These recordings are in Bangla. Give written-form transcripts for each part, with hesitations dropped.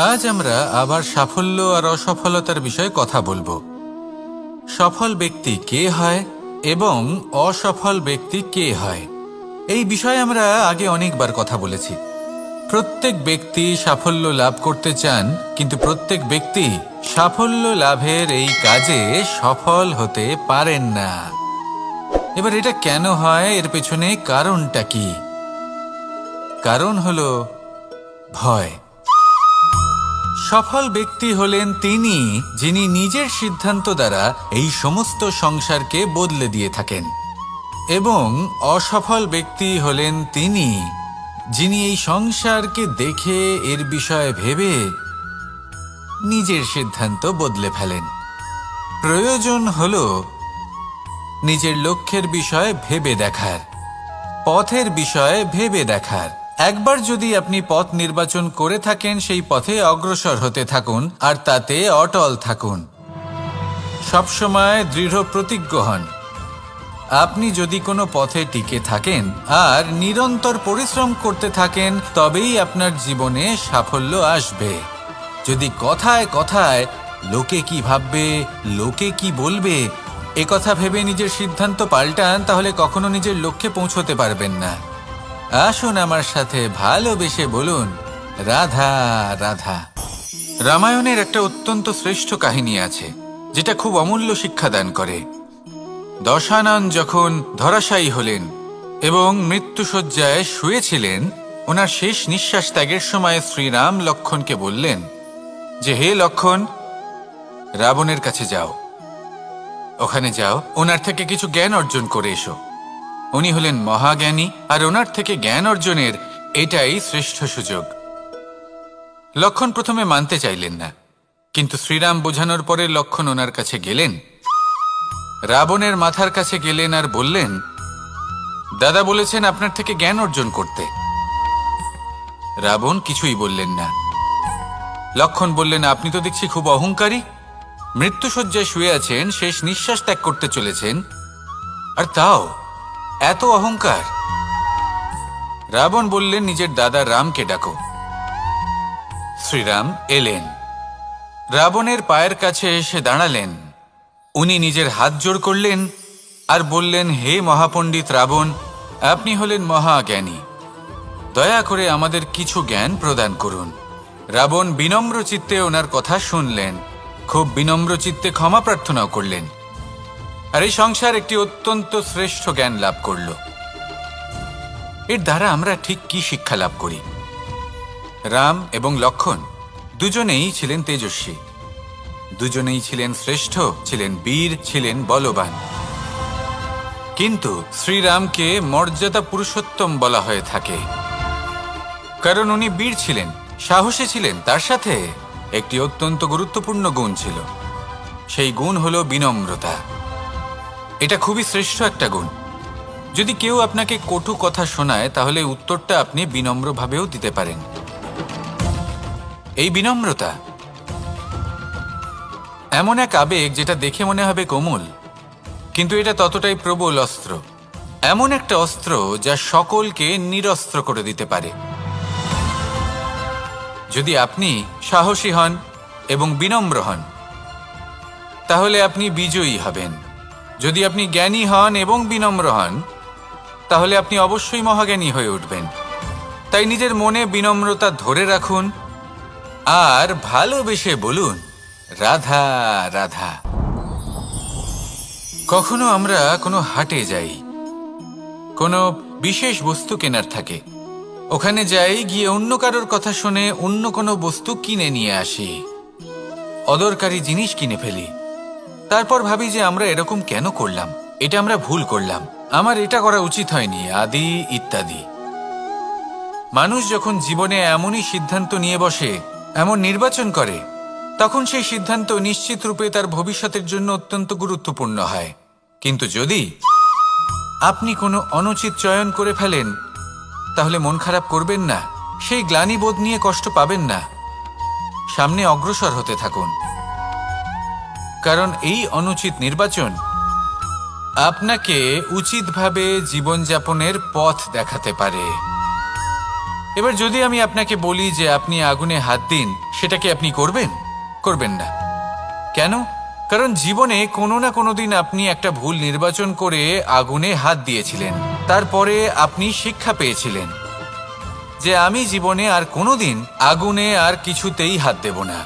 আজ আমরা আবার সাফল্য আর অসফলতার বিষয়ে কথা বলবো। সফল ব্যক্তি কে হয় এবং অসফল ব্যক্তি কে হয়, এই বিষয়ে আমরা আগে অনেকবার কথা বলেছি। প্রত্যেক ব্যক্তি সাফল্য লাভ করতে চান, কিন্তু প্রত্যেক ব্যক্তি সাফল্য লাভের এই কাজে সফল হতে পারেন না। এবার এটা কেন হয়, এর পেছনে কারণটা কি? কারণ হলো ভয়। সফল ব্যক্তি হলেন তিনি যিনি নিজের সিদ্ধান্ত দ্বারা এই সমস্ত সংসারকে বদলে দিয়ে থাকেন, এবং অসফল ব্যক্তি হলেন তিনি যিনি এই সংসারকে দেখে এর বিষয়ে ভেবে নিজের সিদ্ধান্ত বদলে ফেলেন। প্রয়োজন হলো নিজের লক্ষ্যের বিষয়ে ভেবে দেখার, পথের বিষয়ে ভেবে দেখার। একবার যদি আপনি পথ নির্বাচন করে থাকেন, সেই পথে অগ্রসর হতে থাকুন আর তাতে অটল থাকুন। সবসময় দৃঢ় প্রতিজ্ঞ হন। আপনি যদি কোনো পথে টিকে থাকেন আর নিরন্তর পরিশ্রম করতে থাকেন, তবেই আপনার জীবনে সাফল্য আসবে। যদি কথায় কথায় লোকে কি ভাববে, লোকে কি বলবে, একথা ভেবে নিজের সিদ্ধান্ত পাল্টান, তাহলে কখনো নিজের লক্ষ্যে পৌঁছতে পারবেন না। আসুন আমার সাথে ভালোবেসে বলুন, রাধা রাধা। রামায়ণের একটা অত্যন্ত শ্রেষ্ঠ কাহিনী আছে, যেটা খুব অমূল্য শিক্ষাদান করে। দশানন যখন ধরাশায়ী হলেন এবং মৃত্যুশয্যায় শুয়েছিলেন, ওনার শেষ নিঃশ্বাস ত্যাগের সময় শ্রীরাম লক্ষ্মণকে বললেন যে, হে লক্ষ্মণ, রাবণের কাছে যাও, ওখানে যাও, ওনার থেকে কিছু জ্ঞান অর্জন করে এসো। উনি হলেন মহাজ্ঞানী, আর ওনার থেকে জ্ঞান অর্জনের এটাই শ্রেষ্ঠ সুযোগ। লক্ষ্মণ প্রথমে মানতে চাইলেন না, কিন্তু শ্রীরাম বোঝানোর পরে লক্ষ্মণ ওনার কাছে গেলেন, রাবণের মাথার কাছে গেলেন আর বললেন, দাদা বলেছেন আপনার থেকে জ্ঞান অর্জন করতে। রাবণ কিছুই বললেন না। লক্ষ্মণ বললেন, আপনি তো দেখছি খুব অহংকারী, মৃত্যুশয্যায় শুয়ে আছেন, শেষ নিঃশ্বাস ত্যাগ করতে চলেছেন, আর তাও এত অহংকার। রাবণ বললেন, নিজের দাদা রামকে ডাকো। শ্রীরাম এলেন, রাবণের পায়ের কাছে এসে দাঁড়ালেন। উনি নিজের হাত জোড় করলেন আর বললেন, হে মহাপণ্ডিত রাবণ, আপনি হলেন মহাজ্ঞানী, দয়া করে আমাদের কিছু জ্ঞান প্রদান করুন। রাবণ বিনম্র চিত্তে ওনার কথা শুনলেন, খুব বিনম্র চিত্তে ক্ষমা প্রার্থনাও করলেন, আর এই সংসার একটি অত্যন্ত শ্রেষ্ঠ জ্ঞান লাভ করল। এর দ্বারা আমরা ঠিক কি শিক্ষা লাভ করি? রাম এবং লক্ষ্মণ দুজনেই ছিলেন তেজস্বী, দুজনেই ছিলেন শ্রেষ্ঠ, ছিলেন বীর, ছিলেন বলবান। কিন্তু শ্রীরামকে মর্যাদা পুরুষোত্তম বলা হয়ে থাকে, কারণ উনি বীর ছিলেন, সাহসী ছিলেন। তার সাথে একটি অত্যন্ত গুরুত্বপূর্ণ গুণ ছিল, সেই গুণ হলো বিনম্রতা। এটা খুবই শ্রেষ্ঠ একটা গুণ। যদি কেউ আপনাকে কটু কথা শোনায়, তাহলে উত্তরটা আপনি বিনম্রভাবেও দিতে পারেন। এই বিনম্রতা এমন এক আবেগ যেটা দেখে মনে হবে কোমল, কিন্তু এটা ততটাই প্রবল অস্ত্র। এমন একটা অস্ত্র যা সকলকে নিরস্ত্র করে দিতে পারে। যদি আপনি সাহসী হন এবং বিনম্র হন, তাহলে আপনি বিজয়ী হবেন। যদি আপনি জ্ঞানী হন এবং বিনম্র হন, তাহলে আপনি অবশ্যই মহাজ্ঞানী হয়ে উঠবেন। তাই নিজের মনে বিনম্রতা ধরে রাখুন আর ভালোবেসে বলুন, রাধা রাধা। কখনো আমরা কোনো হাটে যাই, কোনো বিশেষ বস্তু কেনার থাকে, ওখানে যাই, গিয়ে অন্য কারোর কথা শুনে অন্য কোনো বস্তু কিনে নিয়ে আসি, অদরকারি জিনিস কিনে ফেলি। তারপর ভাবি যে আমরা এরকম কেন করলাম, এটা আমরা ভুল করলাম, আমার এটা করা উচিত হয়নি, আদি ইত্যাদি। মানুষ যখন জীবনে এমনই সিদ্ধান্ত নিয়ে বসে, এমন নির্বাচন করে, তখন সেই সিদ্ধান্ত নিশ্চিত রূপে তার ভবিষ্যতের জন্য অত্যন্ত গুরুত্বপূর্ণ হয়। কিন্তু যদি আপনি কোনো অনুচিত চয়ন করে ফেলেন, তাহলে মন খারাপ করবেন না, সেই গ্লানিবোধ নিয়ে কষ্ট পাবেন না, সামনে অগ্রসর হতে থাকুন। কারণ এই অনুচিত নির্বাচন আপনাকে উচিতভাবে জীবনযাপনের পথ দেখাতে পারে। এবার যদি আমি আপনাকে বলি যে আপনি আগুনে হাত দিন, সেটা কি আপনি করবেন? করবেন না। কেন? কারণ জীবনে কোনো না কোনো দিন আপনি একটা ভুল নির্বাচন করে আগুনে হাত দিয়েছিলেন। তারপরে আপনি শিক্ষা পেয়েছিলেন যে আমি জীবনে আর কোনোদিন আগুনে আর কিছুতেই হাত দেব না।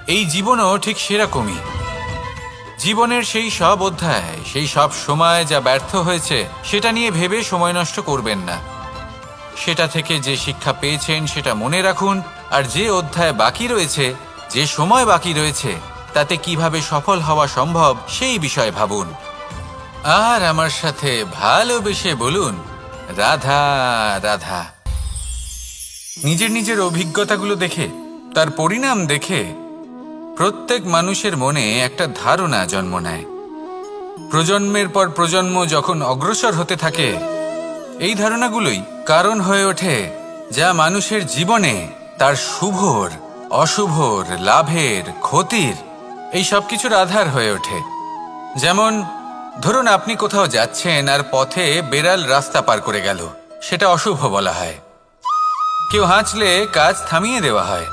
এই জীবনও ঠিক সেরকমই। জীবনের সেই সব অধ্যায়, সেই সব সময় যা ব্যর্থ হয়েছে, সেটা নিয়ে ভেবে সময় নষ্ট করবেন না। সেটা থেকে যে শিক্ষা পেয়েছেন সেটা মনে রাখুন, আর যে অধ্যায় বাকি রয়েছে, যে সময় বাকি রয়েছে, তাতে কিভাবে সফল হওয়া সম্ভব সেই বিষয়ে ভাবুন। আর আমার সাথে ভালোবেসে বলুন, রাধা রাধা। নিজের নিজের অভিজ্ঞতাগুলো দেখে, তার পরিণাম দেখে প্রত্যেক মানুষের মনে একটা ধারণা জন্ম নেয়। প্রজন্মের পর প্রজন্ম যখন অগ্রসর হতে থাকে, এই ধারণাগুলোই কারণ হয়ে ওঠে যা মানুষের জীবনে তার শুভর, অশুভর, লাভের, ক্ষতির এই সব কিছুর আধার হয়ে ওঠে। যেমন ধরুন আপনি কোথাও যাচ্ছেন আর পথে বেড়াল রাস্তা পার করে গেল, সেটা অশুভ বলা হয়। কেউ হাঁচলে কাজ থামিয়ে দেওয়া হয়।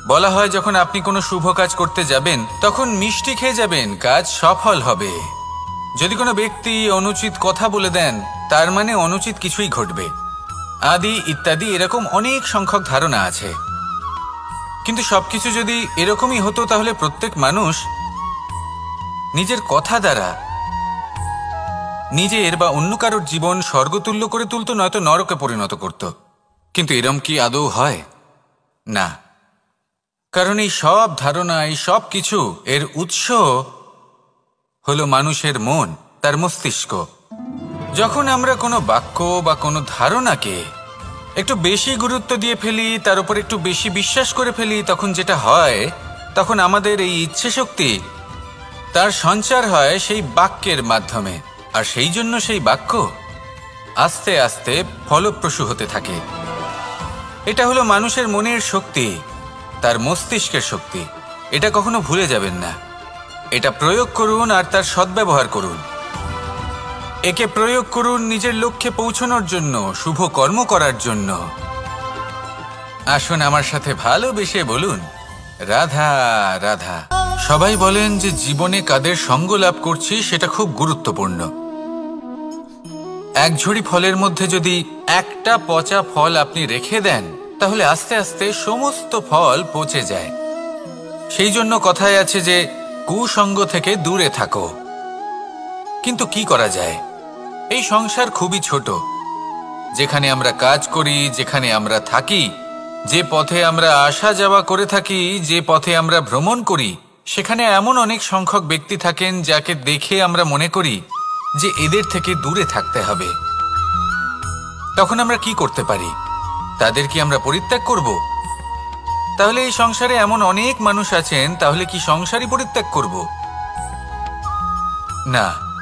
বলা হয় যখন আপনি কোনো শুভ কাজ করতে যাবেন তখন মিষ্টি খেয়ে যাবেন, কাজ সফল হবে। যদি কোনো ব্যক্তি অনুচিত কথা বলে দেন, তার মানে অনুচিত কিছুই ঘটবে, আদি ইত্যাদি। এরকম অনেক সংখ্যক ধারণা আছে। কিন্তু সবকিছু যদি এরকমই হতো, তাহলে প্রত্যেক মানুষ নিজের কথা দ্বারা নিজের বা অন্য কারোর জীবন স্বর্গতুল্য করে তুলত, নয়তো নরকে পরিণত করত। কিন্তু এরম কি আদৌ হয়? না। কারণ এই সব ধারণা, এই সব কিছু এর উৎস হলো মানুষের মন, তার মস্তিষ্ক। যখন আমরা কোনো বাক্য বা কোনো ধারণাকে একটু বেশি গুরুত্ব দিয়ে ফেলি, তার উপর একটু বেশি বিশ্বাস করে ফেলি, তখন যেটা হয়, তখন আমাদের এই ইচ্ছে শক্তি তার সঞ্চার হয় সেই বাক্যের মাধ্যমে। আর সেই জন্য সেই বাক্য আস্তে আস্তে ফলপ্রসূ হতে থাকে। এটা হলো মানুষের মনের শক্তি, তার মস্তিষ্কের শক্তি। এটা কখনো ভুলে যাবেন না। এটা প্রয়োগ করুন আর তার সদ্ব্যবহার করুন। একে প্রয়োগ করুন নিজের লক্ষ্যে পৌঁছানোর জন্য, শুভ কর্ম করার জন্য। আসুন আমার সাথে ভালোবেসে বলুন, রাধা রাধা। সবাই বলেন যে জীবনে কাদের সঙ্গ লাভ করছি সেটা খুব গুরুত্বপূর্ণ। এক ঝুড়ি ফলের মধ্যে যদি একটা পচা ফল আপনি রেখে দেন, তাহলে আস্তে আস্তে সমস্ত ফল পচে যায়। সেই জন্য কথায় আছে যে কুসঙ্গ থেকে দূরে থাকো। কিন্তু কি করা যায়? এই সংসার খুবই ছোট। যেখানে আমরা কাজ করি, যেখানে আমরা থাকি, যে পথে আমরা আসা যাওয়া করে থাকি, যে পথে আমরা ভ্রমণ করি, সেখানে এমন অনেক সংখ্যক ব্যক্তি থাকেন যাকে দেখে আমরা মনে করি যে এদের থেকে দূরে থাকতে হবে। তখন আমরা কি করতে পারি? তাদের কি আমরা পরিত্যাগ করব? তাহলে এই সংসারে এমন অনেক মানুষ আছেন, তাহলে কি সংসারই পরিত্যাগ করব? না।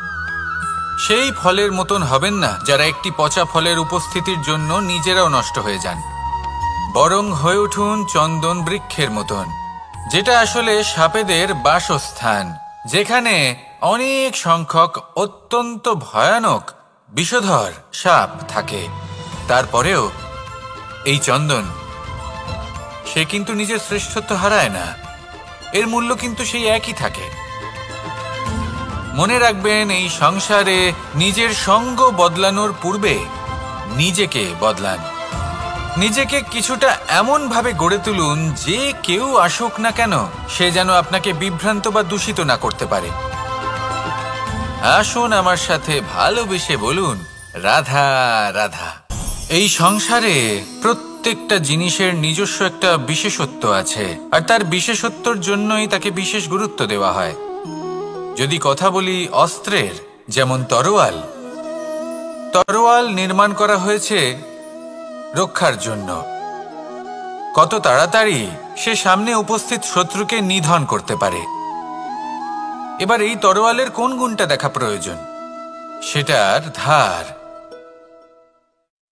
সেই ফলের মতন হবেন না যারা একটি পচা ফলের উপস্থিতির জন্য নিজেরাও নষ্ট হয়ে যান। বরং হয়ে উঠুন চন্দন বৃক্ষের মতন, যেটা আসলে সাপেদের বাসস্থান, যেখানে অনেক সংখ্যক অত্যন্ত ভয়ানক বিষধর সাপ থাকে। তারপরেও এই চন্দন, সে কিন্তু নিজের শ্রেষ্ঠত্ব হারায় না। এর মূল্য কিন্তু সেই একই থাকে। মনে রাখবেন, এই সংসারে নিজের সঙ্গ বদলানোর পূর্বে নিজেকে বদলান। নিজেকে কিছুটা এমন ভাবে গড়ে তুলুন যে কেউ আসুক না কেন, সে যেন আপনাকে বিভ্রান্ত বা দূষিত না করতে পারে। আসুন আমার সাথে ভালোবেসে বলুন, রাধা রাধা। এই সংসারে প্রত্যেকটা জিনিসের নিজস্ব একটা বিশেষত্ব আছে, আর তার বিশেষত্বর জন্যই তাকে বিশেষ গুরুত্ব দেওয়া হয়। যদি কথা বলি অস্ত্রের, যেমন তরোয়াল। তরোয়াল নির্মাণ করা হয়েছে রক্ষার জন্য। কত তাড়াতাড়ি সে সামনে উপস্থিত শত্রুকে নিধন করতে পারে। এবার এই তরোয়ালের কোন গুণটা দেখা প্রয়োজন? সেটার ধার।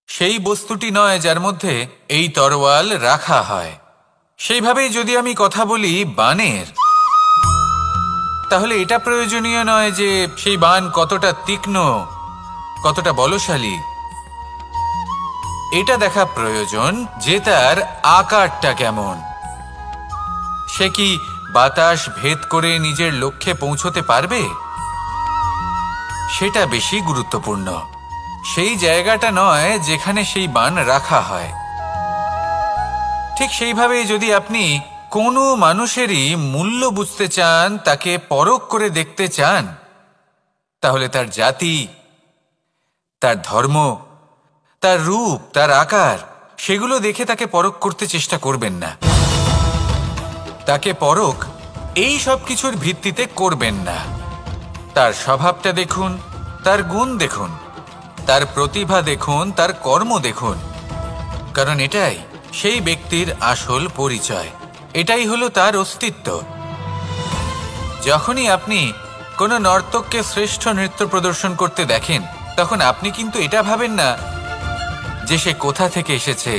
সেই বস্তুটি নয় যার মধ্যে এই তরোয়াল রাখা হয়। সেইভাবেই যদি আমি কথা বলি বাণের, তাহলে এটা প্রয়োজনীয় নয় যে সেই বাণ কতটা তীক্ষ্ণ, কতটা বলশালী। এটা দেখা প্রয়োজন যে তার আকারটা কেমন। সে কি বাতাস ভেদ করে নিজের লক্ষ্যে পৌঁছতে পারবে? সেটা বেশি গুরুত্বপূর্ণ, সেই জায়গাটা নয় যেখানে সেই বাণ রাখা হয়। ঠিক সেইভাবে যদি আপনি কোনো মানুষেরই মূল্য বুঝতে চান, তাকে পরখ করে দেখতে চান, তাহলে তার জাতি, তার ধর্ম, তার রূপ, তার আকার, সেগুলো দেখে তাকে পরখ করতে চেষ্টা করবেন না। তাকে পরখ এই সব কিছুর ভিত্তিতে করবেন না। তার স্বভাবটা দেখুন, তার গুণ দেখুন, তার প্রতিভা দেখুন, তার কর্ম দেখুন, কারণ এটাই সেই ব্যক্তির আসল পরিচয়, এটাই হলো তার অস্তিত্ব। যখনই আপনি কোনো নর্তককে শ্রেষ্ঠ নৃত্য প্রদর্শন করতে দেখেন, তখন আপনি কিন্তু এটা ভাবেন না যে সে কোথা থেকে এসেছে,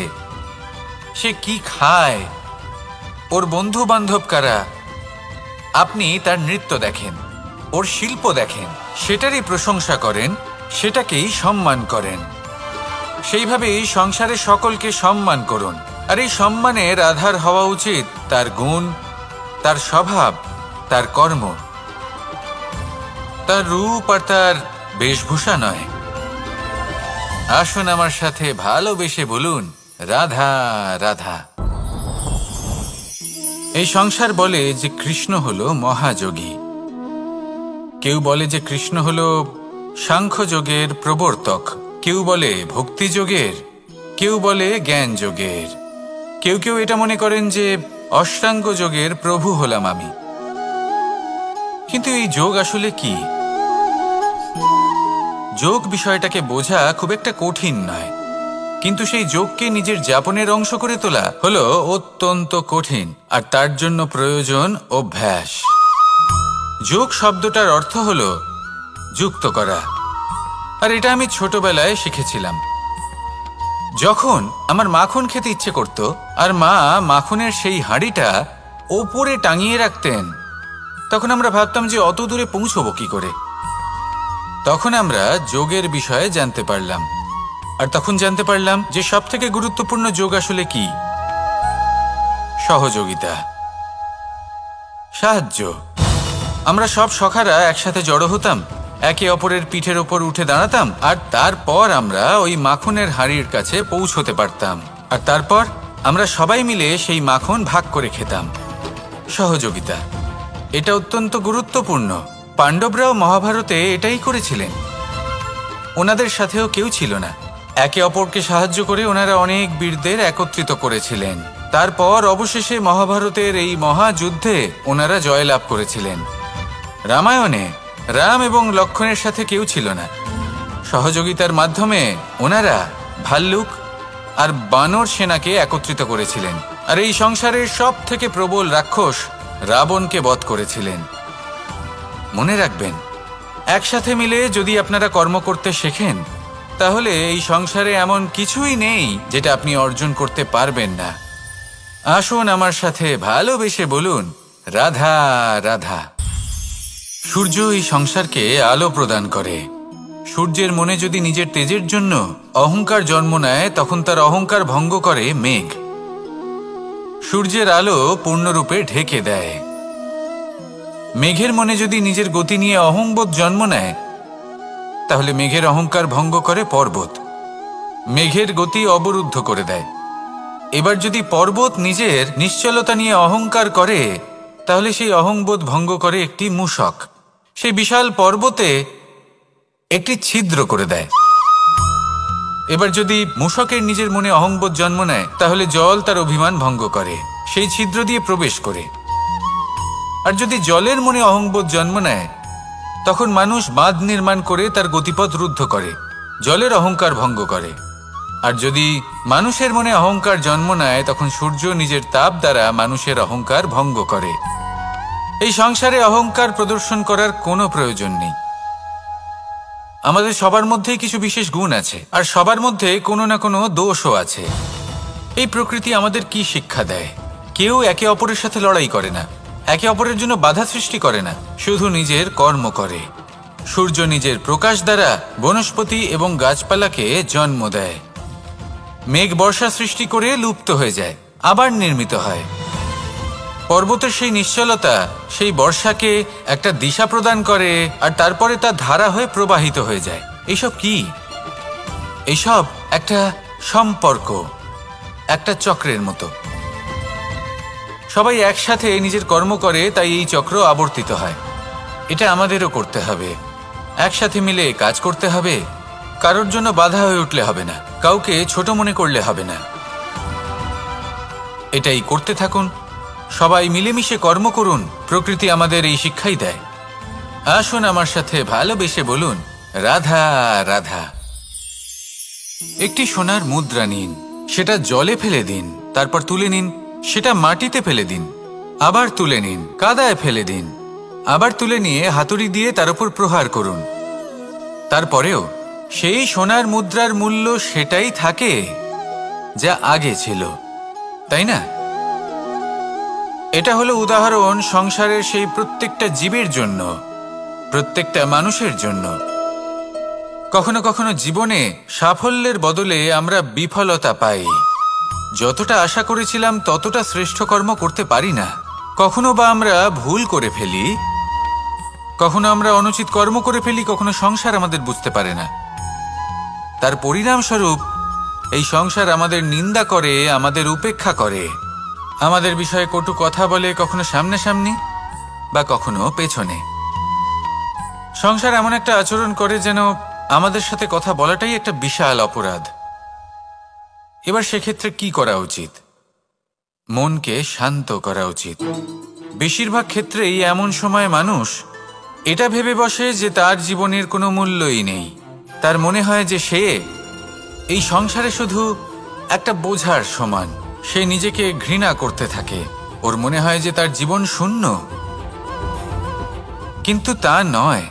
সে কি খায়, ওর বন্ধু বান্ধব কারা। আপনি তার নৃত্য দেখেন, ওর শিল্প দেখেন, সেটারই প্রশংসা করেন, সেটাকেই সম্মান করেন। সেইভাবেই সংসারে সকলকে সম্মান করুন। আর এই সম্মানের আধার হওয়া উচিত তার গুণ, তার স্বভাব, তার কর্ম, তার রূপ আর তার বেশভূষা নয়। আসুন আমার সাথে ভালোবেসে বলুন, রাধা রাধা। এই সংসার বলে যে কৃষ্ণ হলো মহাযোগী, কেউ বলে যে কৃষ্ণ হলো সাংখ্যযোগের প্রবর্তক, কেউ বলে ভক্তিযোগের, কেউ বলে জ্ঞান যোগের, কেউ কেউ এটা মনে করেন যে অষ্টাঙ্গ যোগের প্রভু হলাম আমি। কিন্তু এই যোগ আসলে কি? যোগ বিষয়টাকে বোঝা খুব একটা কঠিন নয়, কিন্তু সেই যোগকে নিজের যাপনের অংশ করে তোলা হলো অত্যন্ত কঠিন, আর তার জন্য প্রয়োজন অভ্যাস। যোগ শব্দটার অর্থ হলো যুক্ত করা, আর এটা আমি ছোটবেলায় শিখেছিলাম। যখন আমার মাখন খেতে ইচ্ছে করত আর মা মাখনের সেই হাঁড়িটা ওপরে টাঙিয়ে রাখতেন, তখন আমরা ভাবতাম যে অত দূরে পৌঁছবো কি করে। তখন আমরা যোগের বিষয়ে জানতে পারলাম, আর তখন জানতে পারলাম যে সবথেকে গুরুত্বপূর্ণ যোগ আসলে কি? সহযোগিতা, সাহায্য। আমরা সব সখারা একসাথে জড়ো হতাম, একে অপরের পিঠের ওপর উঠে দাঁড়াতাম, আর তারপর আমরা ওই মাখনের হাঁড়ির কাছে পৌঁছতে পারতাম, আর তারপর আমরা সবাই মিলে সেই মাখন ভাগ করে খেতাম। সহযোগিতা, এটা অত্যন্ত গুরুত্বপূর্ণ। পাণ্ডবরাও মহাভারতে এটাই করেছিলেন। ওনাদের সাথেও কেউ ছিল না, একে অপরকে সাহায্য করে ওনারা অনেক বীরদের একত্রিত করেছিলেন। তারপর অবশেষে মহাভারতের এই মহাযুদ্ধে ওনারা জয়লাভ করেছিলেন। রামায়ণে রাম এবং লক্ষ্মণের সাথে কেউ ছিল না। সহযোগিতার মাধ্যমে ওনারা ভাল্লুক আর বানর সেনাকে একত্রিত করেছিলেন, আর এই সংসারের সব থেকে প্রবল রাক্ষস রাবণকে বধ করেছিলেন। মনে রাখবেন, একসাথে মিলে যদি আপনারা কর্ম করতে শেখেন, তাহলে এই সংসারে এমন কিছুই নেই যেটা আপনি অর্জন করতে পারবেন না। আসুন আমার সাথে ভালোবেসে বলুন, রাধা রাধা। সূর্য এই সংসারকে আলো প্রদান করে। সূর্যের মনে যদি নিজের তেজের জন্য অহংকার জন্ম নেয়, তখন তার অহংকার ভঙ্গ করে মেঘ। সূর্যের আলো পূর্ণরূপে ঢেকে দেয়। মেঘের মনে যদি নিজের গতি নিয়ে অহংবোধ জন্ম নেয়, তাহলে মেঘের অহংকার ভঙ্গ করে পর্বত, মেঘের গতি অবরুদ্ধ করে দেয়। এবার যদি পর্বত নিজের নিশ্চলতা নিয়ে অহংকার করে, তাহলে সেই অহংবোধ ভঙ্গ করে একটি মূষক, সেই বিশাল পর্বতে একটি ছিদ্র করে দেয়। এবার যদি মূষকের নিজের মনে অহংবোধ জন্ম নেয়, তাহলে জল তার অভিমান ভঙ্গ করে, সেই ছিদ্র দিয়ে প্রবেশ করে। আর যদি জলের মনে অহংবোধ জন্ম নেয়, তখন মানুষ বাঁধ নির্মাণ করে তার গতিপথ রুদ্ধ করে, জলের অহংকার ভঙ্গ করে। আর যদি মানুষের মনে অহংকার জন্ম নেয়, তখন সূর্য নিজের তাপ দ্বারা মানুষের অহংকার ভঙ্গ করে। এই সংসারে অহংকার প্রদর্শন করার কোনো প্রয়োজন নেই। আমাদের সবার মধ্যেই কিছু বিশেষ গুণ আছে, আর সবার মধ্যে কোনো না কোনো দোষও আছে। এই প্রকৃতি আমাদের কি শিক্ষা দেয়? কেউ একে অপরের সাথে লড়াই করে না, একে অপরের জন্য বাধা সৃষ্টি করে না, শুধু নিজের কর্ম করে। সূর্য নিজের প্রকাশ দ্বারা বনস্পতি এবং গাছপালাকে জন্ম দেয়। মেঘ বর্ষা সৃষ্টি করে লুপ্ত হয়ে যায়, আবার নির্মিত হয়। পর্বতের সেই নিশ্চলতা সেই বর্ষাকে একটা দিশা প্রদান করে, আর তারপরে তা ধারা হয়ে প্রবাহিত হয়ে যায়। এইসব কি? এইসব একটা সম্পর্ক, একটা চক্রের মতো। সবাই একসাথে নিজের কর্ম করে, তাই এই চক্র আবর্তিত হয়। এটা আমাদেরও করতে হবে, একসাথে মিলে কাজ করতে হবে। কারোর জন্য বাধা হয়ে উঠলে হবে না, কাউকে ছোট মনে করলে হবে না। এটাই করতে থাকুন, সবাই মিলেমিশে কর্ম করুন। প্রকৃতি আমাদের এই শিক্ষাই দেয়। আসুন আমার সাথে ভালোবেসে বলুন, রাধা রাধা। একটি সোনার মুদ্রা নিন, সেটা জলে ফেলে দিন, তারপর তুলে নিন। সেটা মাটিতে ফেলে দিন, আবার তুলে নিন, কাদায় ফেলে দিন, আবার তুলে নিয়ে হাতুড়ি দিয়ে তার উপর প্রহার করুন। তারপরেও সেই সোনার মুদ্রার মূল্য সেটাই থাকে যা আগে ছিল, তাই না? এটা হলো উদাহরণ সংসারের সেই প্রত্যেকটা জীবের জন্য, প্রত্যেকটা মানুষের জন্য। কখনো কখনো জীবনে সাফল্যের বদলে আমরা বিফলতা পাই। যতটা আশা করেছিলাম ততটা শ্রেষ্ঠ কর্ম করতে পারি না। কখনো বা আমরা ভুল করে ফেলি, কখনো আমরা অনুচিত কর্ম করে ফেলি, কখনো সংসার আমাদের বুঝতে পারে না। তার পরিণামস্বরূপ এই সংসার আমাদের নিন্দা করে, আমাদের উপেক্ষা করে, আমাদের বিষয়ে কটু কথা বলে, কখনো সামনাসামনি বা কখনো পেছনে। সংসার এমন একটা আচরণ করে যেন আমাদের সাথে কথা বলাটাই একটা বিশাল অপরাধ। এবার সেক্ষেত্রে কি করা উচিত? মনকে শান্ত করা উচিত। বেশিরভাগ ক্ষেত্রেই এমন সময় মানুষ এটা ভেবে বসে যে তার জীবনের কোনো মূল্যই নেই। তার মনে হয় যে সে এই সংসারে শুধু একটা বোঝার সমান। সে নিজেকে ঘৃণা করতে থাকে, ওর মনে হয় যে তার জীবন শূন্য। কিন্তু তা নয়।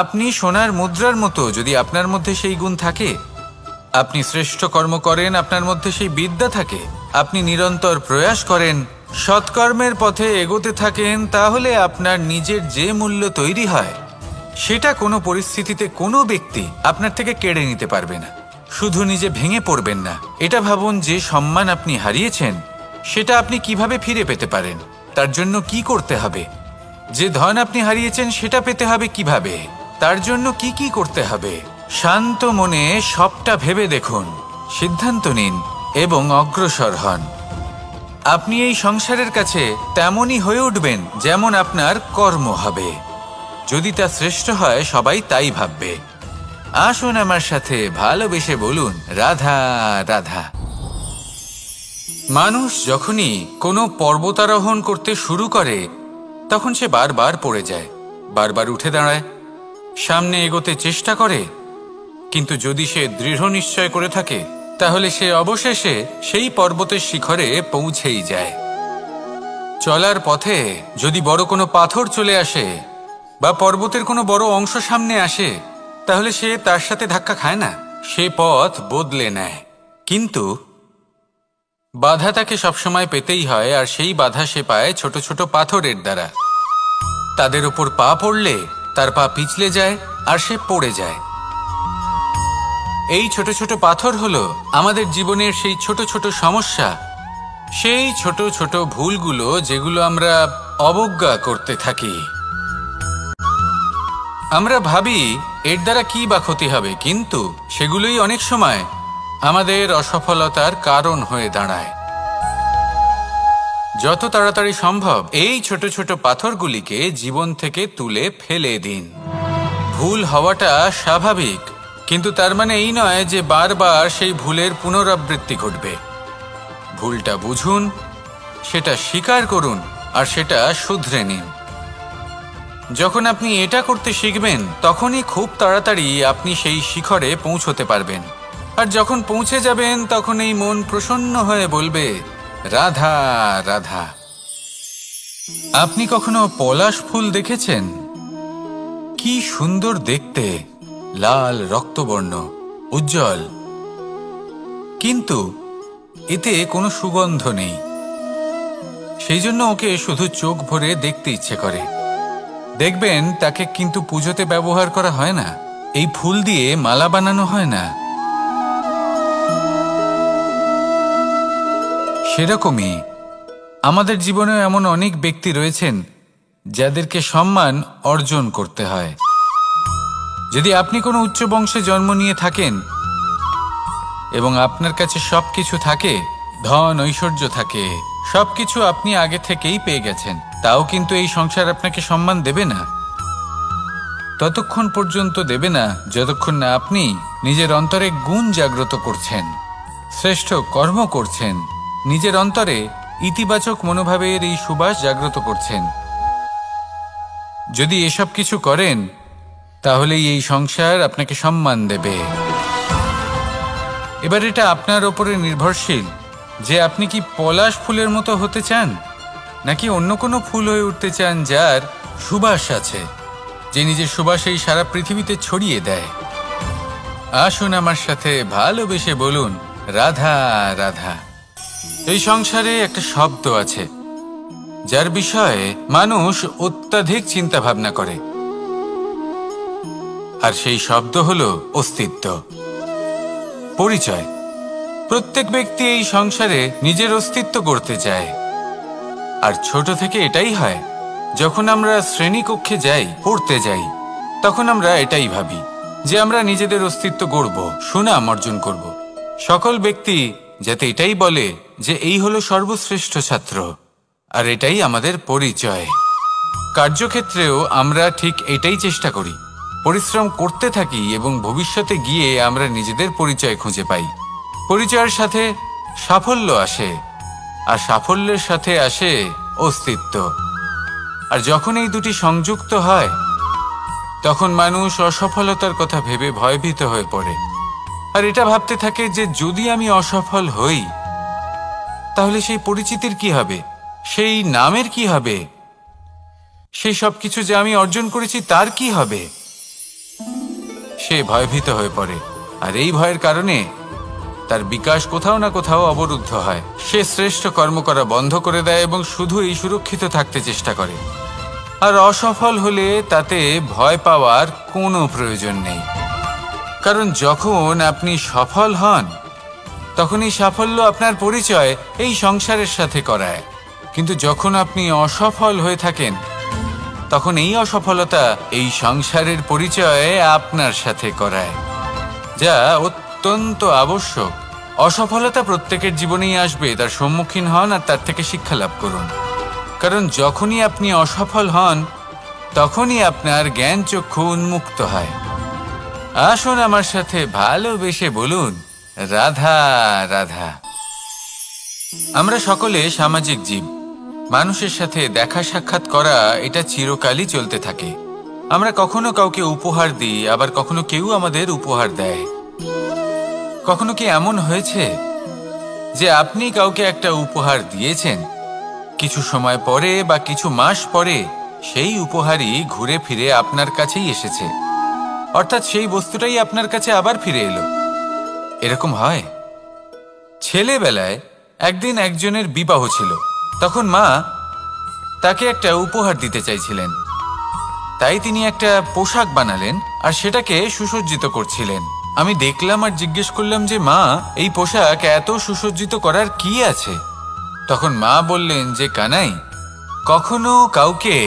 আপনি সোনার মুদ্রার মতো, যদি আপনার মধ্যে সেই গুণ থাকে, আপনি শ্রেষ্ঠ কর্ম করেন, আপনার মধ্যে সেই বিদ্যা থাকে, আপনি নিরন্তর প্রয়াস করেন, সৎকর্মের পথে এগোতে থাকেন, তাহলে আপনার নিজের যে মূল্য তৈরি হয় সেটা কোনো পরিস্থিতিতে কোনো ব্যক্তি আপনার থেকে কেড়ে নিতে পারবে না। শুধু নিজে ভেঙে পড়বেন না, এটা ভাবুন যে সম্মান আপনি হারিয়েছেন সেটা আপনি কিভাবে ফিরে পেতে পারেন, তার জন্য কি করতে হবে। যে ধন আপনি হারিয়েছেন সেটা পেতে হবে কিভাবে, তার জন্য কি কি করতে হবে। শান্ত মনে সবটা ভেবে দেখুন, সিদ্ধান্ত নিন এবং অগ্রসর হন। আপনি এই সংসারের কাছে তেমনই হয়ে উঠবেন যেমন আপনার কর্ম হবে। যদি তা শ্রেষ্ঠ হয় সবাই তাই ভাববে। আসুন আমার সাথে ভালোবেসে বলুন, রাধা রাধা। মানুষ যখনই কোনো পর্বতারোহণ করতে শুরু করে তখন সে বারবার পড়ে যায়, বারবার উঠে দাঁড়ায়, সামনে এগোতে চেষ্টা করে। কিন্তু যদি সে দৃঢ় নিশ্চয় করে থাকে তাহলে সে অবশেষে সেই পর্বতের শিখরে পৌঁছেই যায়। চলার পথে যদি বড় কোনো পাথর চলে আসে বা পর্বতের কোনো বড় অংশ সামনে আসে তাহলে সে তার সাথে ধাক্কা খায় না, সে পথ বদলে নেয়। কিন্তু বাধা তাকে সবসময় পেতেই হয়, আর সেই বাধা সে পায় ছোট ছোট পাথরের দ্বারা। তাদের উপর পা পড়লে তার পা পিছলে যায় আর সে পড়ে যায়। এই ছোট ছোট পাথর হলো আমাদের জীবনের সেই ছোট ছোট সমস্যা, সেই ছোট ছোট ভুলগুলো যেগুলো আমরা অবজ্ঞা করতে থাকি। আমরা ভাবি এর দ্বারা কি বা ক্ষতি হবে, কিন্তু সেগুলোই অনেক সময় আমাদের অসফলতার কারণ হয়ে দাঁড়ায়। যত তাড়াতাড়ি সম্ভব এই ছোট ছোট পাথরগুলিকে জীবন থেকে তুলে ফেলে দিন। ভুল হওয়াটা স্বাভাবিক, কিন্তু তার মানে এই নয় যে বারবার সেই ভুলের পুনরাবৃত্তি ঘটবে। ভুলটা বুঝুন, সেটা স্বীকার করুন আর সেটা শুধরে নিন। যখন আপনি এটা করতে শিখবেন তখনই খুব তাড়াতাড়ি আপনি সেই শিখরে পৌঁছতে পারবেন। আর যখন পৌঁছে যাবেন তখন এই মন প্রসন্ন হয়ে বলবে, রাধা রাধা। আপনি কখনো পলাশ ফুল দেখেছেন? কি সুন্দর দেখতে, লাল রক্তবর্ণ, উজ্জ্বল, কিন্তু এতে কোনো সুগন্ধ নেই। সেই জন্য ওকে শুধু চোখ ভরে দেখতে ইচ্ছে করে। দেখবেন তাকে কিন্তু পুজোতে ব্যবহার করা হয় না, এই ফুল দিয়ে মালা বানানো হয় না। সেরকমই আমাদের জীবনে এমন অনেক ব্যক্তি রয়েছেন যাদেরকে সম্মান অর্জন করতে হয়। যদি আপনি কোনো উচ্চ বংশে জন্ম নিয়ে থাকেন এবং আপনার কাছে সবকিছু থাকে, ধন ঐশ্বর্য থাকে, সবকিছু আপনি আগে থেকেই পেয়ে গেছেন, তাও কিন্তু এই সংসার আপনাকে সম্মান দেবে না। ততক্ষণ পর্যন্ত দেবে না যতক্ষণ না আপনি নিজের অন্তরে গুণ জাগ্রত করছেন, শ্রেষ্ঠ কর্ম করছেন, নিজের অন্তরে ইতিবাচক মনোভাবের এই সুবাস জাগ্রত করছেন। যদি এসব কিছু করেন তাহলেই এই সংসার আপনাকে সম্মান দেবে। এবার এটা আপনার ওপরে নির্ভরশীল যে আপনি কি পলাশ ফুলের মতো হতে চান, নাকি অন্য কোনো ফুল হয়ে উঠতে চান যার সুবাস আছে, যে নিজের সুবাস এই সারা পৃথিবীতে ছড়িয়ে দেয়। আসুন আমার সাথে ভালোবেসে বলুন, রাধা রাধা। এই সংসারে একটা শব্দ আছে যার বিষয়ে মানুষ অত্যাধিক চিন্তা ভাবনা করে, আর সেই শব্দ হলো অস্তিত্ব, পরিচয়। প্রত্যেক ব্যক্তি এই সংসারে নিজের অস্তিত্ব গড়তে চায়, আর ছোট থেকে এটাই হয়। যখন আমরা শ্রেণীকক্ষে যাই, পড়তে যাই, তখন আমরা এটাই ভাবি যে আমরা নিজেদের অস্তিত্ব গড়ব, সুনাম অর্জন করব। সকল ব্যক্তি যাতে এটাই বলে যে এই হলো সর্বশ্রেষ্ঠ ছাত্র, আর এটাই আমাদের পরিচয়। কার্যক্ষেত্রেও আমরা ঠিক এটাই চেষ্টা করি, পরিশ্রম করতে থাকি এবং ভবিষ্যতে গিয়ে আমরা নিজেদের পরিচয় খুঁজে পাই। পরিচয়ের সাথে সাফল্য আসে, আর সাফল্যের সাথে আসে অস্তিত্ব। আর যখন এই দুটি সংযুক্ত হয়, তখন মানুষ অসফলতার কথা ভেবে ভয়ভীত হয়ে পড়ে, আর এটা ভাবতে থাকে যে যদি আমি অসফল হই তাহলে সেই পরিচিতির কি হবে, সেই নামের কি হবে, সেই সব কিছু যে আমি অর্জন করেছি তার কি হবে। সে ভয়ভীত হয়ে পড়ে, আর এই ভয়ের কারণে তার বিকাশ কোথাও না কোথাও অবরুদ্ধ হয়। সে শ্রেষ্ঠ কর্ম করা বন্ধ করে দেয় এবং শুধু এই সুরক্ষিত থাকতে চেষ্টা করে। আর অসফল হলে তাতে ভয় পাওয়ার কোনো প্রয়োজন নেই, কারণ যখন আপনি সফল হন তখন এই সাফল্য আপনার পরিচয় এই সংসারের সাথে করায়। কিন্তু যখন আপনি অসফল হয়ে থাকেন তখন এই অসফলতা এই সংসারের পরিচয় আপনার সাথে করায়, যা অত্যন্ত আবশ্যক। অসফলতা প্রত্যেকের জীবনেই আসবে, তার সম্মুখীন হন আর তার থেকে শিক্ষা লাভ করুন। কারণ যখনই আপনি অসফল হন তখনই আপনার জ্ঞান চক্ষু উন্মুক্ত হয়। আসুন আমার সাথে ভালোবেসে বলুন, রাধা রাধা। আমরা সকলে সামাজিক জীব। মানুষের সাথে দেখা সাক্ষাৎ করা এটা চিরকালই চলতে থাকে। আমরা কখনো কাউকে উপহার দিই, আবার কখনো কেউ আমাদের উপহার দেয়। কখনো কি এমন হয়েছে যে আপনি কাউকে একটা উপহার দিয়েছেন, কিছু সময় পরে বা কিছু মাস পরে সেই উপহারই ঘুরে ফিরে আপনার কাছেই এসেছে, অর্থাৎ সেই বস্তুটাই আপনার কাছে আবার ফিরে এলো? এরকম হয়। ছেলেবেলায় একদিন একজনের বিবাহ ছিল, তখন মা তাকে একটা উপহার দিতে চাইছিলেন, তাই তিনি একটা পোশাক বানালেন আর সেটাকে সুসজ্জিত করছিলেন। আমি দেখলাম আর জিজ্ঞেস করলাম যে মা, এই পোশাক এত সুসজ্জিত করার কি আছে? তখন মা বললেন যে কানাই, কখনো কাউকে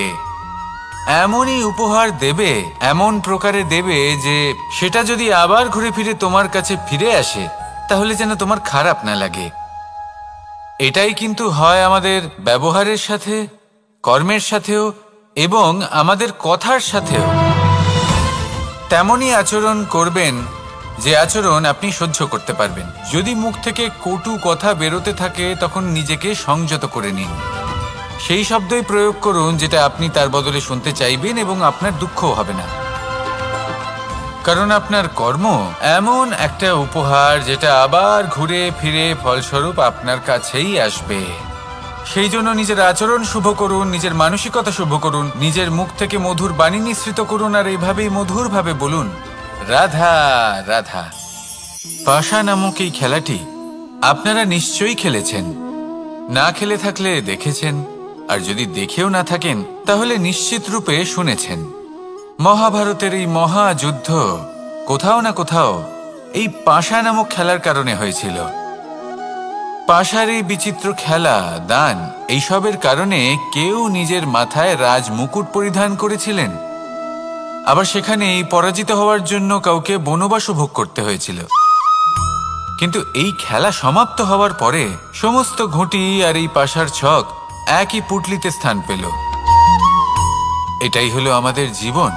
এমনই উপহার দেবে, এমন প্রকারে দেবে যে সেটা যদি আবার ঘুরে ফিরে তোমার কাছে ফিরে আসে তাহলে যেন তোমার খারাপ না লাগে। এটাই কিন্তু হয় আমাদের ব্যবহারের সাথে, কর্মের সাথেও এবং আমাদের কথার সাথেও। তেমনই আচরণ করবেন যে আচরণ আপনি সহ্য করতে পারবেন। যদি মুখ থেকে কটু কথা বেরোতে থাকে তখন নিজেকে সংযত করে নিন। সেই শব্দই প্রয়োগ করুন যেটা আপনি তার বদলে শুনতে চাইবেন এবং আপনার দুঃখও হবে না। কারণ আপনার কর্ম এমন একটা উপহার যেটা আবার ঘুরে ফিরে ফলস্বরূপ আপনার কাছেই আসবে। সেই জন্য নিজের আচরণ শুভ করুন, নিজের মানসিকতা শুভ করুন, নিজের মুখ থেকে মধুর বাণী নিঃসৃত করুন, আর এইভাবেই মধুরভাবে বলুন, রাধা রাধা। পাশা নামক এই খেলাটি আপনারা নিশ্চয়ই খেলেছেন, না খেলে থাকলে দেখেছেন, আর যদি দেখেও না থাকেন তাহলে নিশ্চিত রূপে শুনেছেন। মহাভারতের এই মহাযুদ্ধ কোথাও না কোথাও এই পাশা নামক খেলার কারণে হয়েছিল। পাশার এই বিচিত্র খেলা, দান, এইসবের কারণে কেউ নিজের মাথায় রাজ মুকুট পরিধান করেছিলেন, আবার সেখানে পরাজিত হওয়ার জন্য কাউকে বনবাসও ভোগ করতে হয়েছিল। কিন্তু এই খেলা সমাপ্ত হওয়ার পরে সমস্ত ঘুঁটি আর এই পাশার ছক একই পুটলিতে স্থান পেল। এটাই হলো আমাদের জীবন।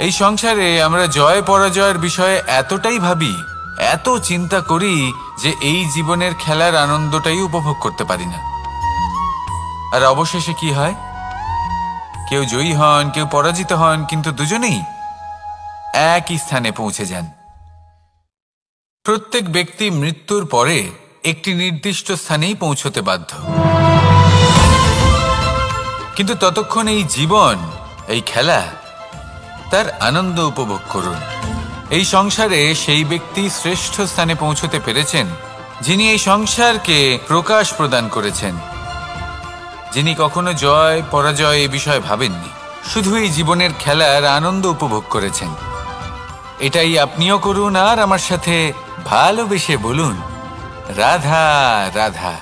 এই সংসারে আমরা জয় পরাজয়ের বিষয়ে এতটাই ভাবি, এত চিন্তা করি যে এই জীবনের খেলার আনন্দটাই উপভোগ করতে পারি না। আর অবশেষে কি হয়? কেউ জয়ী হন, কেউ পরাজিত হন, কিন্তু দুজনেই একই স্থানে পৌঁছে যান। প্রত্যেক ব্যক্তি মৃত্যুর পরে একটি নির্দিষ্ট স্থানেই পৌঁছতে বাধ্য, কিন্তু ততক্ষণ এই জীবন, এই খেলা, তার আনন্দ উপভোগ করুন। এই সংসারে সেই ব্যক্তি শ্রেষ্ঠ স্থানে পৌঁছতে পেরেছেন যিনি এই সংসারকে প্রকাশ প্রদান করেছেন, যিনি কখনো জয় পরাজয় এ বিষয়ে ভাবেননি, শুধু এই জীবনের খেলার আনন্দ উপভোগ করেছেন। এটাই আপনিও করুন আর আমার সাথে ভালোবেসে বলুন, রাধা রাধা।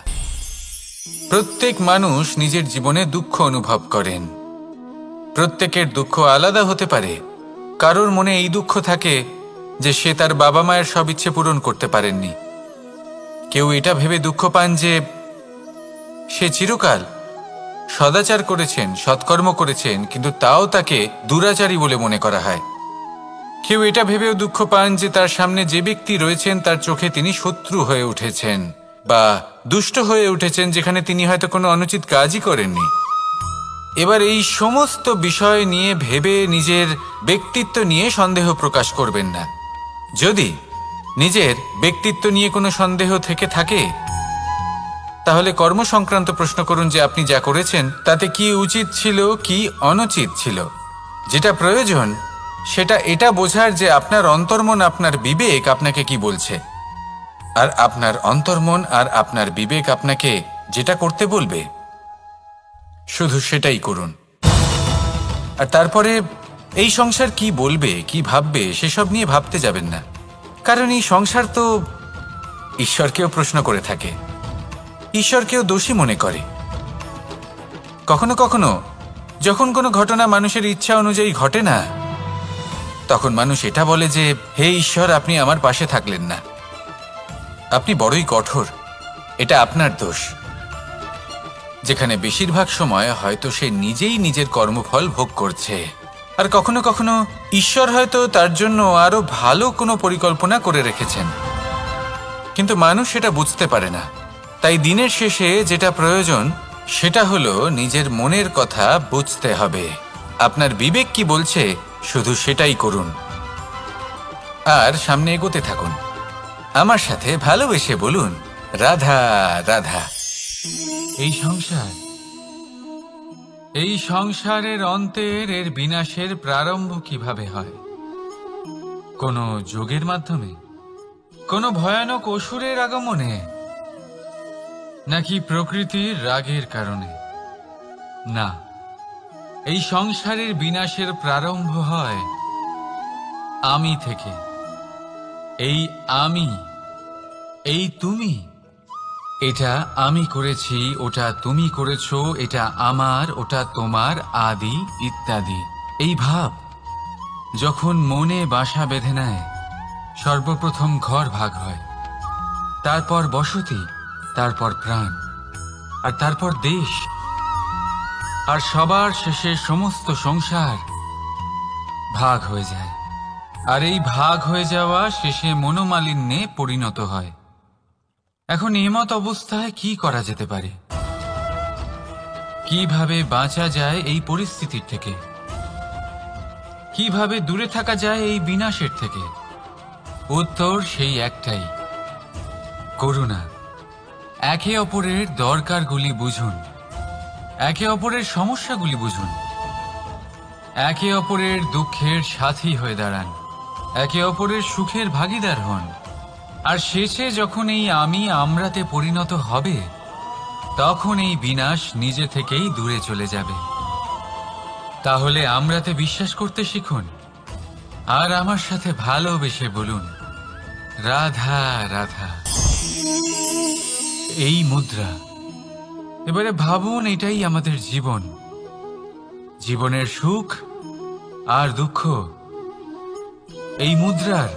প্রত্যেক মানুষ নিজের জীবনে দুঃখ অনুভব করেন। প্রত্যেকের দুঃখ আলাদা হতে পারে। কারোর মনে এই দুঃখ থাকে যে সে তার বাবা মায়ের সব ইচ্ছে পূরণ করতে পারেননি। কেউ এটা ভেবে দুঃখ পান যে সে চিরকাল সদাচার করেছেন, সৎকর্ম করেছেন, কিন্তু তাও তাকে দুরাচারী বলে মনে করা হয়। কেউ এটা ভেবেও দুঃখ পান যে তার সামনে যে ব্যক্তি রয়েছেন তার চোখে তিনি শত্রু হয়ে উঠেছেন বা দুষ্ট হয়ে উঠেছেন, যেখানে তিনি হয়তো কোনো অনুচিত কাজই করেননি। এবার এই সমস্ত বিষয় নিয়ে ভেবে নিজের ব্যক্তিত্ব নিয়ে সন্দেহ প্রকাশ করবেন না। যদি নিজের ব্যক্তিত্ব নিয়ে কোনো সন্দেহ থেকে থাকে, তাহলে কর্ম সংক্রান্ত প্রশ্ন করুন যে আপনি যা করেছেন তাতে কি উচিত ছিল, কি অনুচিত ছিল। যেটা প্রয়োজন সেটা এটা বোঝার যে আপনার অন্তর্মন, আপনার বিবেক আপনাকে কি বলছে, আর আপনার অন্তর্মন আর আপনার বিবেক আপনাকে যেটা করতে বলবে শুধু সেটাই করুন। আর তারপরে এই সংসার কি বলবে, কি ভাববে সেসব নিয়ে ভাবতে যাবেন না, কারণ এই সংসার তো ঈশ্বরকেও প্রশ্ন করে থাকে, ঈশ্বরকেও দোষী মনে করে। কখনো কখনো যখন কোনো ঘটনা মানুষের ইচ্ছা অনুযায়ী ঘটে না, তখন মানুষ এটা বলে যে হে ঈশ্বর, আপনি আমার পাশে থাকলেন না, আপনি বড়ই কঠোর, এটা আপনার দোষ। যেখানে বেশিরভাগ সময় হয়তো সে নিজেই নিজের কর্মফল ভোগ করছে, আর কখনো কখনো ঈশ্বর হয়তো তার জন্য আরো ভালো কোনো পরিকল্পনা করে রেখেছেন, কিন্তু মানুষ সেটা বুঝতে পারে না। তাই দিনের শেষে যেটা প্রয়োজন সেটা হলো নিজের মনের কথা বুঝতে হবে। আপনার বিবেক কি বলছে শুধু সেটাই করুন আর সামনে এগোতে থাকুন। আমার সাথে ভালোবেসে বলুন, রাধা রাধা। এই সংসারের অন্তের, এর বিনাশের প্রারম্ভ কিভাবে হয়? কোনো যোগের মাধ্যমে, কোনো ভয়ানক অসুরের আগমনে, নাকি প্রকৃতির রাগের কারণে? না, এই সংসারের বিনাশের প্রারম্ভ হয় আমি থেকে। এই আমি, এই তুমি, এটা আমি করেছি, ওটা তুমি করেছো, এটা আমার, ওটা তোমার, আদি ইত্যাদি। এই ভাব যখন মনে বাসা বেঁধে নেয়, সর্বপ্রথম ঘর ভাগ হয়, তারপর বসতি, তারপর প্রাণ, আর তারপর দেশ, আর সবার শেষে সমস্ত সংসার ভাগ হয়ে যায়। আর এই ভাগ হয়ে যাওয়া শেষে মনোমালিন্যে পরিণত হয়। এখন এমত অবস্থায় কি করা যেতে পারে? কিভাবে বাঁচা যায় এই পরিস্থিতির থেকে? কিভাবে দূরে থাকা যায় এই বিনাশের থেকে? উত্তর সেই একটাই, করুণা। একে অপরের দরকারগুলি বুঝুন, একে অপরের সমস্যাগুলি বুঝুন, একে অপরের দুঃখের সাথী হয়ে দাঁড়ান, একে অপরের সুখের ভাগীদার হন। আর শেষে যখন এই আমি আমরাতে পরিণত হবে, তখন এই বিনাশ নিজে থেকেই দূরে চলে যাবে। তাহলে আমরাতে বিশ্বাস করতে শিখুন আর আমার সাথে ভালোবেসে বলুন, রাধা রাধা। এই মুদ্রা, এবারে ভাবুন এটাই আমাদের জীবন, জীবনের সুখ আর দুঃখ এই মুদ্রার,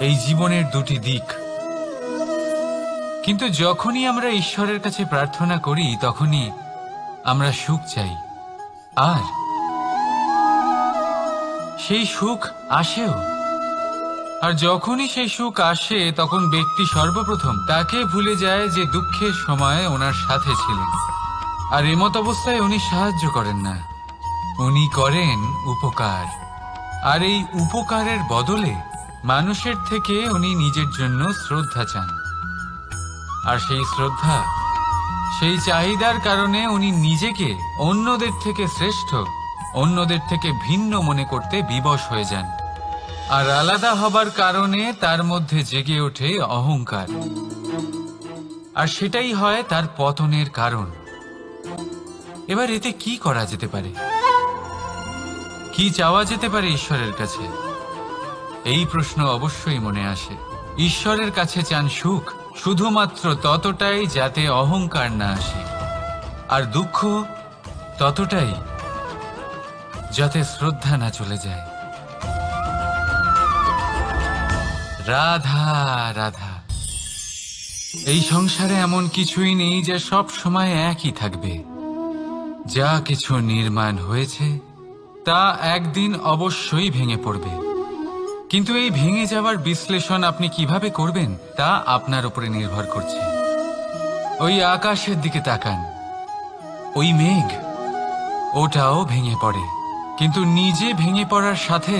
এই জীবনের দুটি দিক। কিন্তু যখনই আমরা ঈশ্বরের কাছে প্রার্থনা করি তখনই আমরা সুখ চাই, আর সেই সুখ আসেও। আর যখনই সেই সুখ আসে তখন ব্যক্তি সর্বপ্রথম তাকে ভুলে যায় যে দুঃখের সময় ওনার সাথে ছিলেন। আর এমত অবস্থায় উনি সাহায্য করেন না, উনি করেন উপকার। আর এই উপকারের বদলে মানুষের থেকে উনি নিজের জন্য শ্রদ্ধা চান। আর সেই শ্রদ্ধা, সেই চাহিদার কারণে উনি নিজেকে অন্যদের থেকে শ্রেষ্ঠ, অন্যদের থেকে ভিন্ন মনে করতে বিবশ হয়ে যান। আর আলাদা হবার কারণে তার মধ্যে জেগে ওঠে অহংকার, আর সেটাই হয় তার পতনের কারণ। এবার এতে কি করা যেতে পারে, কি চাওয়া যেতে পারে ঈশ্বরের কাছে? এই প্রশ্ন অবশ্যই মনে আসে। ঈশ্বরের কাছে চান সুখ, শুধুমাত্র ততটাই যাতে অহংকার না আসে, আর দুঃখ ততটাই যাতে শ্রদ্ধা না চলে যায়। রাধা রাধা। এই সংসারে এমন কিছুই নেই যে সব সময় একই থাকবে। যা কিছু নির্মাণ হয়েছে তা একদিন অবশ্যই ভেঙে পড়বে, কিন্তু এই ভেঙে যাওয়ার বিশ্লেষণ আপনি কিভাবে করবেন তা আপনার উপরে নির্ভর করছে। ওই আকাশের দিকে তাকান, ওই মেঘ, ওটাও ভেঙে পড়ে, কিন্তু নিজে ভেঙে পড়ার সাথে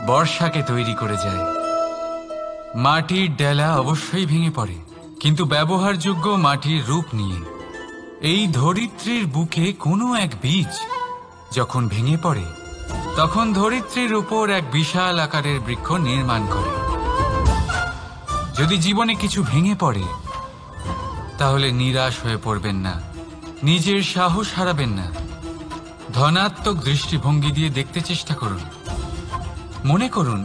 বর্ষাকে তৈরি করে যায়। মাটির ডেলা অবশ্যই ভেঙে পড়ে, কিন্তু ব্যবহারযোগ্য মাটির রূপ নিয়ে। এই ধরিত্রীর বুকে কোনো এক বীজ যখন ভেঙে পড়ে তখন ধরিত্রীর উপর এক বিশাল আকারের বৃক্ষ নির্মাণ করে। যদি জীবনে কিছু ভেঙে পড়ে তাহলে নিরাশ হয়ে পড়বেন না, নিজের সাহস হারাবেন না, ধনাত্মক দৃষ্টিভঙ্গি দিয়ে দেখতে চেষ্টা করুন। মনে করুন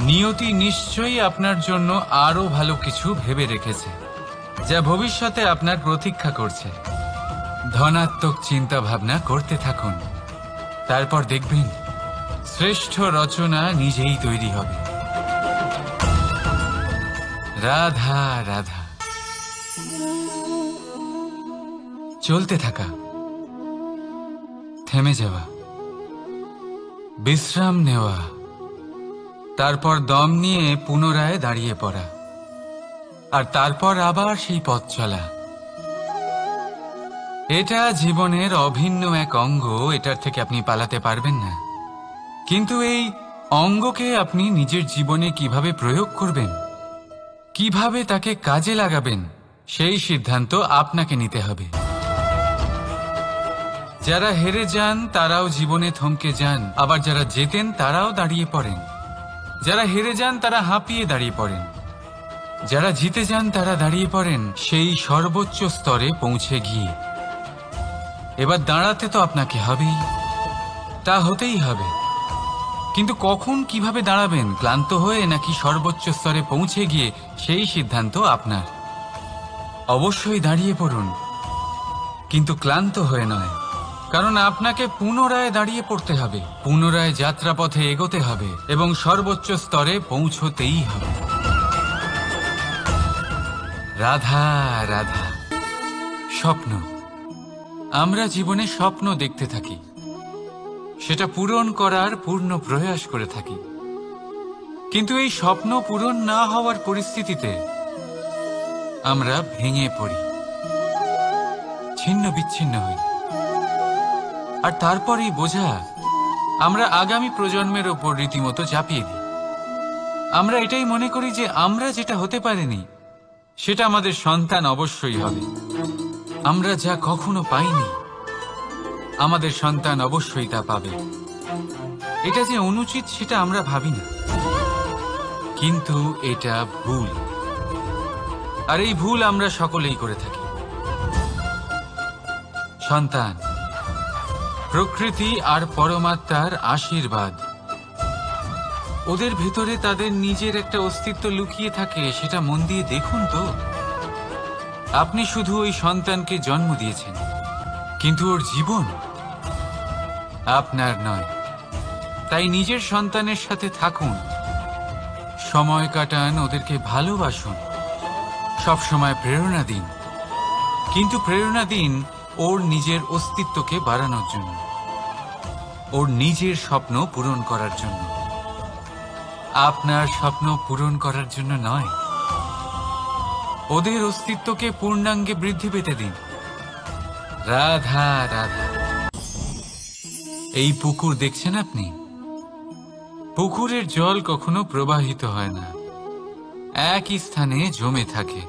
নিয়তি নিশ্চয়ই আপনার জন্য আরো ভালো কিছু ভেবে রেখেছে, যা ভবিষ্যতে আপনার প্রতীক্ষা করছে। ধনাত্মক চিন্তা ভাবনা করতে থাকুন, তারপর দেখবেন শ্রেষ্ঠ রচনা নিজেই তৈরি হবে। রাধা রাধা। চলতে থাকা, থেমে যাওয়া, বিশ্রাম নেওয়া, তারপর দম নিয়ে পুনরায় দাঁড়িয়ে পড়া, আর তারপর আবার সেই পথ চলা। এটা জীবনের অভিন্ন এক অঙ্গ, এটার থেকে আপনি পালাতে পারবেন না। কিন্তু এই অঙ্গকে আপনি নিজের জীবনে কিভাবে প্রয়োগ করবেন, কিভাবে তাকে কাজে লাগাবেন, সেই সিদ্ধান্ত আপনাকে নিতে হবে। যারা হেরে যান তারাও জীবনে থমকে যান, আবার যারা জেতেন তারাও দাঁড়িয়ে পড়েন। যারা হেরে যান তারা হাঁপিয়ে দাঁড়িয়ে পড়েন, যারা জিতে যান তারা দাঁড়িয়ে পড়েন সেই সর্বোচ্চ স্তরে পৌঁছে গিয়ে। এবার দাঁড়াতে তো আপনাকে হবেই, তা হতেই হবে, কিন্তু কখন কিভাবে দাঁড়াবেন, ক্লান্ত হয়ে নাকি সর্বোচ্চ স্তরে পৌঁছে গিয়ে, সেই সিদ্ধান্ত আপনার। অবশ্যই দাঁড়িয়ে পড়ুন, কিন্তু ক্লান্ত হয়ে নয়, কারণ আপনাকে পুনরায় দাঁড়িয়ে পড়তে হবে, পুনরায় যাত্রাপথে এগোতে হবে এবং সর্বোচ্চ স্তরে পৌঁছতেই হবে। রাধা রাধা। স্বপ্ন, আমরা জীবনে স্বপ্ন দেখতে থাকি, সেটা পূরণ করার পূর্ণ প্রয়াস করে থাকি, কিন্তু এই স্বপ্ন পূরণ না হওয়ার পরিস্থিতিতে আমরা ভেঙে পড়ি, ছিন্ন বিচ্ছিন্ন হই, আর তারপরেই বোঝা আমরা আগামী প্রজন্মের ওপর রীতিমতো চাপিয়ে দিই। আমরা এটাই মনে করি যে আমরা যেটা হতে পারিনি সেটা আমাদের সন্তান অবশ্যই হবে। আমরা যা কখনো পাইনি আমাদের সন্তান অবশ্যই তা পাবে। এটা যে অনুচিত সেটা আমরা ভাবি না, কিন্তু এটা ভুল, আর এই ভুল আমরা সকলেই করে থাকি। সন্তান, প্রকৃতি আর পরমাত্মার আশীর্বাদ, ওদের ভেতরে তাদের নিজের একটা অস্তিত্ব লুকিয়ে থাকে, সেটা মন দিয়ে দেখুন তো। আপনি শুধু ওই সন্তানকে জন্ম দিয়েছেন, কিন্তু ওর জীবন আপনার নয়। তাই নিজের সন্তানের সাথে থাকুন, সময় কাটান, ওদেরকে ভালোবাসুন, সব সময় প্রেরণা দিন, কিন্তু প্রেরণা দিন ওর নিজের অস্তিত্বকে বাড়ানোর জন্য, ওর নিজের স্বপ্ন পূরণ করার জন্য, আপনার স্বপ্ন পূরণ করার জন্য নয়। ওদের অস্তিত্বকে পূর্ণাঙ্গে বৃদ্ধি পেতে দিন। রাধা রাধা। এই পুকুর দেখছেন আপনি? পুকুরের জল কখনো প্রবাহিত হয় না, একই স্থানে জমে থাকে,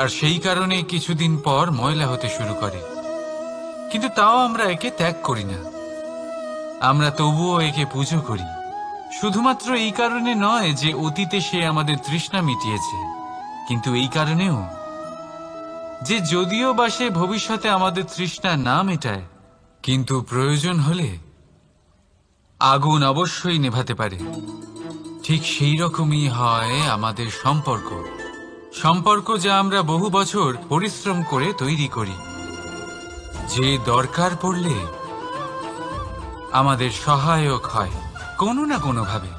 আর সেই কারণে কিছুদিন পর ময়লা হতে শুরু করে। কিন্তু তাও আমরা একে ত্যাগ করি না, আমরা তবুও একে পুজো করি। শুধুমাত্র এই কারণে নয় যে অতীতে সে আমাদের তৃষ্ণা মিটিয়েছে, কিন্তু এই কারণেও যে যদিও বা সে ভবিষ্যতে আমাদের তৃষ্ণা না মেটায়, কিন্তু প্রয়োজন হলে আগুন অবশ্যই নেভাতে পারে। ঠিক সেই রকমই হয় আমাদের সম্পর্ক, সম্পর্ক যা আমরা বহু বছর পরিশ্রম করে তৈরি করি, যে দরকার পড়লে আমাদের সহায়ক হয় কোনো না কোনোভাবে।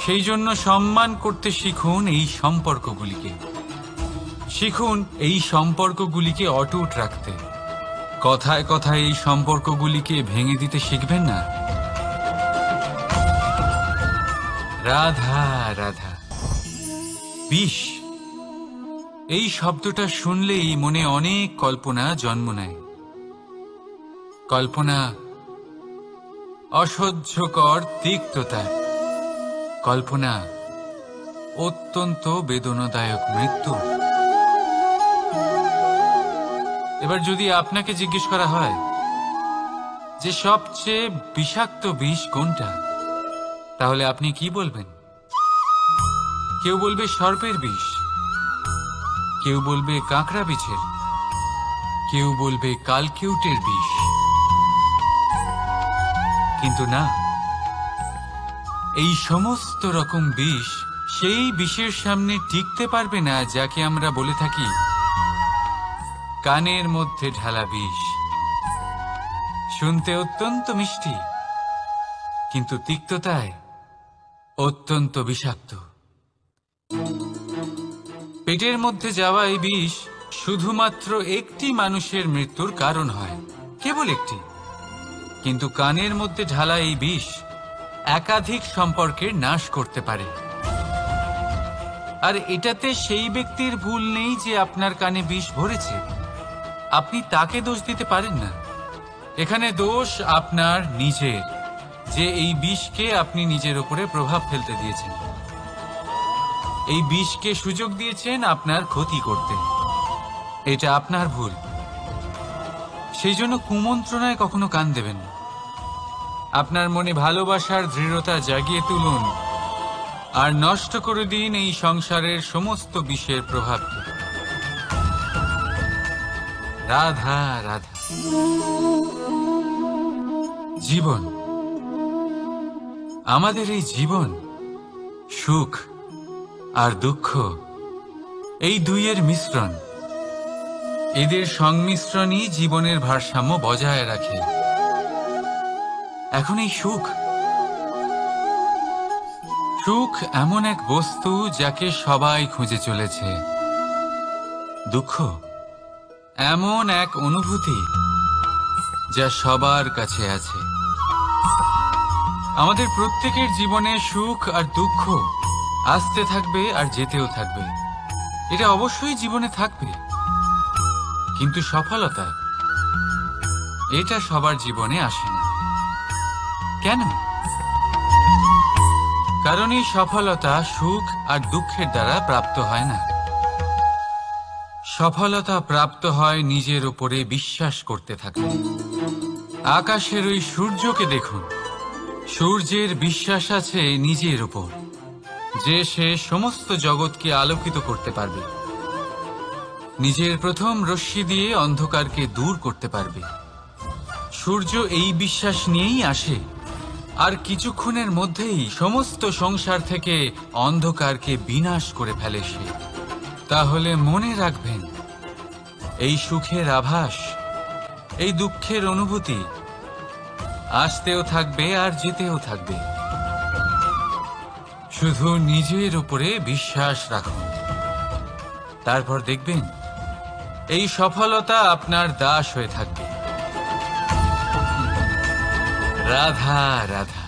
সেই জন্য সম্মান করতে শিখুন এই সম্পর্কগুলিকে, শিখুন এই সম্পর্কগুলিকে অটুট রাখতে। কথায় কথায় এই সম্পর্কগুলিকে ভেঙে দিতে শিখবেন না। রাধা রাধা। বিষ, এই শব্দটা শুনলেই মনে অনেক কল্পনা জন্ম নেয়। কল্পনা অসহ্যকর তিক্ততা, কল্পনা অত্যন্ত বেদনাদায়ক মৃত্যু। এবার যদি আপনাকে জিজ্ঞেস করা হয় যে সবচেয়ে বিষাক্ত বিষ কোনটা, তাহলে আপনি কি বলবেন? কেউ বলবে সর্পের বিষ, কেউ বলবে কাঁকড়া বিছের, কেউ বলবে কালকিউটের বিষ। কিন্তু না, এই সমস্ত রকম বিষ সেই বিষের সামনে টিকতে পারবে না যাকে আমরা বলে থাকি কানের মধ্যে ঢালা বিষ। শুনতে অত্যন্ত মিষ্টি, কিন্তু তিক্ততায় অত্যন্ত বিষাক্ত। পেটের মধ্যে যাওয়া এই বিষ শুধুমাত্র একটি মানুষের মৃত্যুর কারণ হয়, কেবল একটি। কিন্তু কানের মধ্যে ঢালা এই বিষ একাধিক সম্পর্কের নাশ করতে পারে। আর এটাতে সেই ব্যক্তির ভুল নেই যে আপনার কানে বিষ ভরেছে, আপনি তাকে দোষ দিতে পারেন না। এখানে দোষ আপনার নিজের, যে এই বিষকে আপনি নিজের উপরে প্রভাব ফেলতে দিয়েছেন, এই বিষকে সুযোগ দিয়েছেন আপনার ক্ষতি করতে। এটা আপনার ভুল। সেই জন্য কুমন্ত্রণায় কখনো কান দেবেন না। আপনার মনে ভালোবাসার দৃঢ়তা জাগিয়ে তুলুন আর নষ্ট করে দিন এই সংসারের সমস্ত বিষের প্রভাবকে। রাধা রাধা। জীবন, আমাদের এই জীবন সুখ আর দুঃখ, এই দুইয়ের মিশ্রণ। এদের সংমিশ্রণই জীবনের ভারসাম্য বজায় রাখে। এখন এই সুখ, সুখ এমন এক বস্তু যাকে সবাই খুঁজে চলেছে। দুঃখ এমন এক অনুভূতি যা সবার কাছে আছে। আমাদের প্রত্যেকের জীবনে সুখ আর দুঃখ আসতে থাকবে আর যেতেও থাকবে, এটা অবশ্যই জীবনে থাকবে। কিন্তু সফলতা, এটা সবার জীবনে আসে না। কেন? কারণ এই সফলতা সুখ আর দুঃখের দ্বারা প্রাপ্ত হয় না। সফলতা প্রাপ্ত হয় নিজের উপরে বিশ্বাস করতে থাকলে। আকাশের ওই সূর্যকে দেখুন, সূর্যের বিশ্বাস আছে নিজের উপর যে সে সমস্ত জগৎকে আলোকিত করতে পারবে, নিজের প্রথম রশ্মি দিয়ে অন্ধকারকে দূর করতে পারবে। সূর্য এই বিশ্বাস নিয়েই আসে আর কিছুক্ষণের মধ্যেই সমস্ত সংসার থেকে অন্ধকারকে বিনাশ করে ফেলে সে। তাহলে মনে রাখবেন, এই সুখের আভাস, এই দুঃখের অনুভূতি আসতেও থাকবে আর যেতেও থাকবে। শুধু নিজের উপরে বিশ্বাস রাখুন, তারপর দেখবেন এই সফলতা আপনার দাস হয়ে থাকবে। রাধা রাধা।